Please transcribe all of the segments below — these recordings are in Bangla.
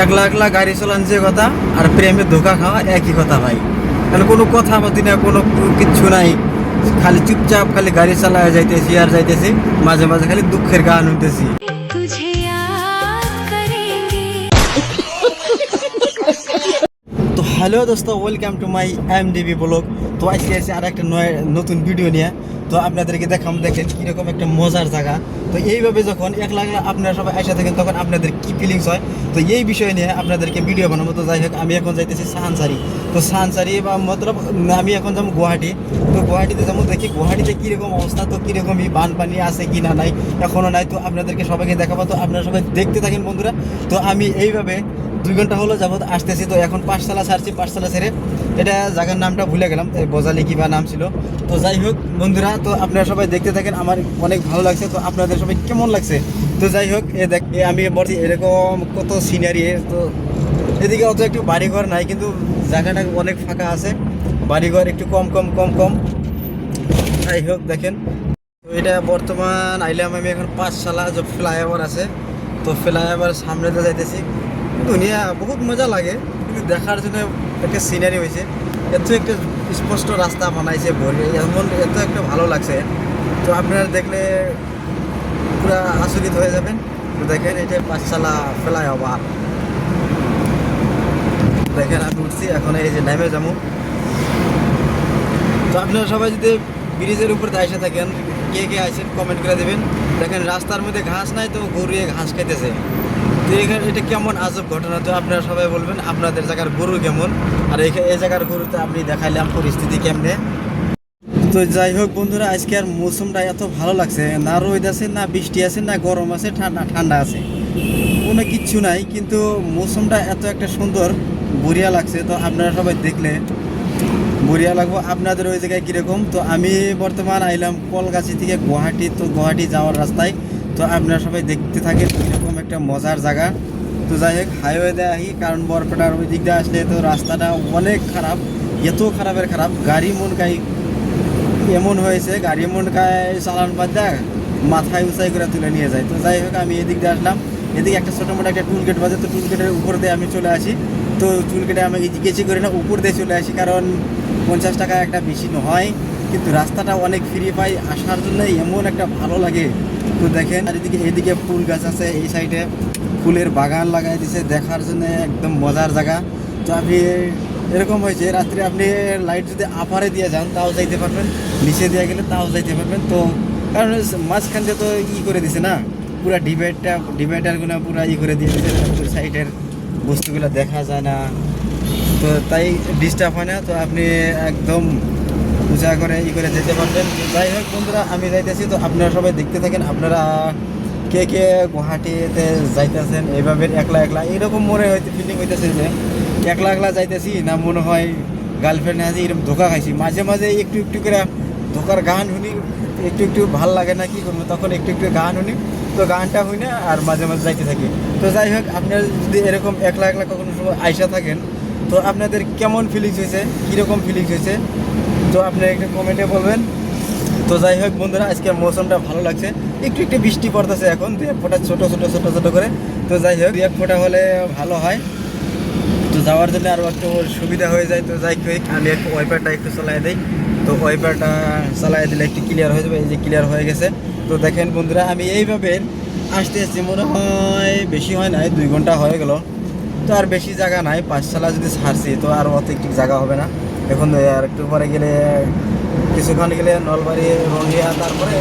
একলা একলা গাড়ি চালান যে কথা আর প্রেমে ধোকা খাওয়া একই কথা ভাই। তাহলে কোনো কথা বলতে না, কোনো কিচ্ছু নাই, খালি চুপচাপ খালি গাড়ি চালায় যাইতেছি আর যাইতেছি, মাঝে মাঝে খালি দুঃখের গান শুনতেছি। তো হ্যালো দোস্ত, welcome to my MDB blog. তো আজকে এসে আর একটা নতুন ভিডিও নিয়ে তো আপনাদেরকে দেখাম, দেখেন কীরকম একটা মজার জায়গা। তো এইভাবে যখন একলা একলা আপনারা সবাই এসে থাকেন তখন আপনাদের কী ফিলিংস হয়, তো এই বিষয় নিয়ে আপনাদেরকে ভিডিও বানাবো। তো যাই হোক, আমি এখন যাইতেছি সাহানসারি। তো সাহানসারি বা মতলব আমি এখন যাবো গুয়াহাটি। তো গুয়াহাটিতে যাবো, দেখি গুয়াহাটিতে কীরকম অবস্থা, তো কীরকমই বানপানি আছে কি না নাই, এখনও নাই। তো আপনাদেরকে সবাইকে দেখাবো, তো আপনারা সবাই দেখতে থাকেন বন্ধুরা। তো আমি এইভাবে 2 ঘন্টা হলো যাবত আসতেছি। তো এখন পাঠশালা ছাড়ছি, পাঠশালা ছেড়ে এটা জায়গার নামটা ভুলে গেলাম, বজালি কি বা নাম ছিল। তো যাই হোক বন্ধুরা, তো আপনারা সবাই দেখতে থাকেন, আমার অনেক ভালো লাগছে। তো আপনাদের সবাই কেমন লাগছে? তো যাই হোক, আমি বলছি এরকম কত সিনারি। তো এদিকে অত একটু বাড়িঘর নাই, কিন্তু জায়গাটা অনেক ফাঁকা আছে, বাড়িঘর একটু কম কম কম কম। যাই হোক দেখেন, তো এটা বর্তমান আইলাম আমি এখন পাঠশালা, যে ফ্লাইওভার আছে, তো ফ্লাইওভার সামনে তো যাইতেছি। দুনিয়া বহুত মজা লাগে, কিন্তু দেখার জন্য একটা সিনারি হয়েছে, এত একটা স্পষ্ট রাস্তা বানাইছে বলে এমন এত একটা ভালো লাগছে। তো আপনারা দেখলে পুরা আচরিত হয়ে যাবেন। তো দেখেন, এটা পাঠশালা ফ্লাইওভার, দেখেন আমি উঠছি এখন, এই যে নেমে যাবো। তো আপনারা সবাই যদি ব্রিজের উপর এসে থাকেন, কে কে আছেন কমেন্ট করে দেবেন। দেখেন রাস্তার মধ্যে ঘাস নাই, তো গরু ঘাস খাইতেছে। তো এখানে এটা কেমন আজব ঘটনা, তো আপনারা সবাই বলবেন আপনাদের জায়গার গরু কেমন, আর এই জায়গার গরুতে আপনি দেখাইলাম পরিস্থিতি কেমনে। তো যাই হোক বন্ধুরা, আজকে আর মৌসুমটা এত ভালো লাগছে, না রোদ আছে, না বৃষ্টি আছে, না গরম আছে, ঠান্ডা আছে, কোনো কিচ্ছু নাই, কিন্তু মৌসুমটা এত একটা সুন্দর বঢ়িয়া লাগছে। তো আপনারা সবাই দেখলে বঢ়িয়া লাগবো। আপনাদের ওই জায়গায় কীরকম? তো আমি বর্তমান আইলাম কলগাছি থেকে গুয়াহাটি, তো গুয়াহাটি যাওয়ার রাস্তায়। তো আপনারা সবাই দেখতে থাকেন কীরকম একটা মজার জায়গা। তো যাই হোক, হাইওয়েতে আহি, কারণ বরপেটার ওই দিক দিয়ে আসলে তো রাস্তাটা অনেক খারাপ, এত খারাপের খারাপ, গাড়ি মনকাই এমন হয়েছে, গাড়ি মনকায় চালান বাদ দেয় মাথায় উঁচাই করে তুলে নিয়ে যায়। তো যাই হোক, আমি এদিক দিয়ে আসলাম, এদিকে একটা ছোটো মোটো একটা টুল গেট বাজে, তো টুল গেটের উপর দিয়ে আমি চলে আসি। তো টুল গেটে আমি গেছি করি না, উপর দিয়ে চলে আসি, কারণ 50 টাকা একটা বেশি হয়, কিন্তু রাস্তাটা অনেক ফ্রি পাই, আসার জন্য এমন একটা ভালো লাগে। তো দেখেন, আর এদিকে ফুল গাছ আছে, এই সাইডে ফুলের বাগান লাগাই দিছে, দেখার জন্য একদম মজার জায়গা। তো আমি এরকম হয়েছে, রাত্রে আপনি লাইট যদি আপারে দিয়ে যান তাও যাইতে পারবেন, নিচে দিয়ে গেলে তাও যাইতে পারবেন। তো কারণ মাঝখান দিয়ে তো করে দিছে না, পুরা ডিভাইডারগুলো পুরা করে দিয়ে দিছে, সাইডের বস্তুগুলো দেখা যায় না, তো তাই ডিস্টার্ব হয় না। তো আপনি একদম উঁচা করে করে যেতে পারবেন। যাই হোক বন্ধুরা, আমি যাইতেছি, তো আপনারা সবাই দেখতে থাকেন। আপনারা কে কে গুয়াহাটিতে যাইতেছেন এইভাবে একলা একলা, এরকম মনে হইতে ফিলিং হইতেছে যে একলা একলা যাইতেছি, না মনে হয় গার্লফ্রেন্ড আছে এরকম ধোকা খাইছি। মাঝে মাঝে একটু একটু করে ধোকার গান শুনি, একটু একটু ভাল লাগে না, কি করবো, তখন একটু একটু গান শুনি, তো গানটা শুনি না, আর মাঝে মাঝে যাইতে থাকি। তো যাই হোক, আপনারা যদি এরকম একলা একলা কখনো সময় আইসা থাকেন, তো আপনাদের কেমন ফিলিংস হয়েছে, কীরকম ফিলিংস হয়েছে, তো আপনি একটা কমেন্টে বলবেন। তো যাই হোক বন্ধুরা, আজকে মৌসুমটা ভালো লাগছে, একটু একটু বৃষ্টি পড়তেছে এখন, 2-1 ফোঁটা ছোটো ছোটো ছোটো ছোটো করে। তো যাই হোক, 2-1 ফোঁটা হলে ভালো হয়, তো যাওয়ার জন্য আরও একটু সুবিধা হয়ে যায়। তো যাই হোক, আমি একটু ওয়াইপারটা একটু চালাই দিই, তো ওয়াইপারটা চালাই দিলে একটু ক্লিয়ার হয়ে যাবে। এই যে ক্লিয়ার হয়ে গেছে। তো দেখেন বন্ধুরা, আমি এইভাবে আসতে আসছি, মনে হয় বেশি হয় নাই, 2 ঘন্টা হয়ে গেল। তো আর বেশি জায়গা নাই, পাঠশালা যদি ছাড়ছি তো আর অত একটু জায়গা হবে না। এখন আর একটু পরে গেলে, কিছুক্ষণ গেলে নলবাড়ি, রঙ্গিয়া, তারপরে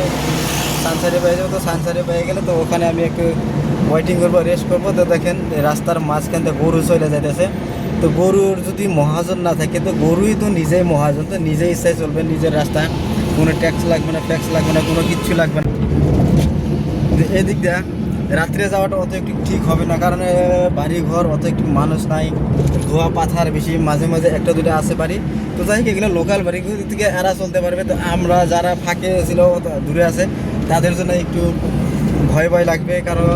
সানসারি পেয়ে যাবো। তো সানসারি পেয়ে গেলে তো ওখানে আমি একটু ওয়েটিং করবো, রেস্ট করবো। তো দেখেন রাস্তার মাঝখান থেকে গরু চলে যাইতেছে। তো গরুর যদি মহাজন না থাকে, তো গরুই তো নিজেই মহাজন, তো নিজেই ইচ্ছায় চলবে, নিজের রাস্তায়, কোনো ট্যাক্স লাগবে না, কোনো কিচ্ছু লাগবে না। এদিক দিয়ে রাত্রে যাওয়াটা অত একটু ঠিক হবে না, কারণ বাড়ি ঘর অত একটু মানুষ নাই, ধোয়া পাথার বেশি, মাঝে মাঝে একটা দুটো আছে বাড়ি। তো যাই হোক, এগুলো লোকাল বাড়ি থেকে এরা চলতে পারবে। তো আমরা যারা ফাঁকে ছিল, দূরে আছে, তাদের জন্য একটু ভয় ভয় লাগবে, কারণ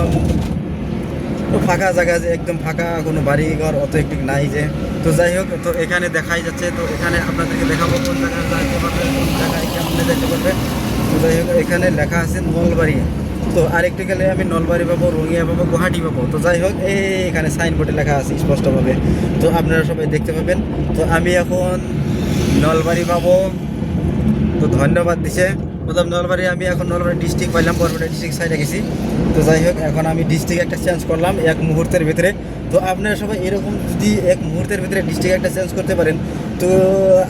ফাঁকা জায়গা, যে একদম ফাঁকা, কোনো বাড়ি ঘর অত একটু নাই যে। তো যাই হোক, তো এখানে দেখাই যাচ্ছে, তো এখানে আপনাদেরকে দেখাবো কোন জায়গায় যাইতে পারবে, কোন জায়গায় কেমন যেতে পারবে। তো যাই হোক, এখানে লেখা আছে নলবাড়ি, তো আরেকটু গেলে আমি নলবাড়ি পাবো, রঙিয়া পাবো, গুয়াহাটি পাবো। তো যাই হোক, এখানে সাইনবোর্ডে লেখা আছে স্পষ্টভাবে, তো আপনারা সবাই দেখতে পাবেন। তো আমি এখন নলবাড়ি পাবো, তো ধন্যবাদ দিছে প্রথম নলবাড়ি। আমি এখন নলবাড়ি ডিস্ট্রিক্ট পাইলাম, বরপেটা ডিস্ট্রিক্ট সাইডে গেছি। তো যাই হোক, এখন আমি ডিস্ট্রিক্ট একটা চেঞ্জ করলাম এক মুহূর্তের ভিতরে। তো আপনারা সবাই এরকম যদি এক মুহূর্তের ভিতরে ডিস্ট্রিক্ট একটা চেঞ্জ করতে পারেন, তো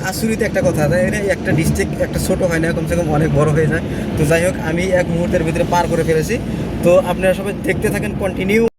আচরিত একটা কথা, তাই না? একটা ডিস্ট্রিক্ট একটা ছোট হয় না, কমসে কম অনেক বড় হয়ে যায়। তো যাই হোক, আমি এক মুহূর্তের ভিতরে পার করে ফেলেছি। তো আপনারা সবাই দেখতে থাকেন, কন্টিনিউ।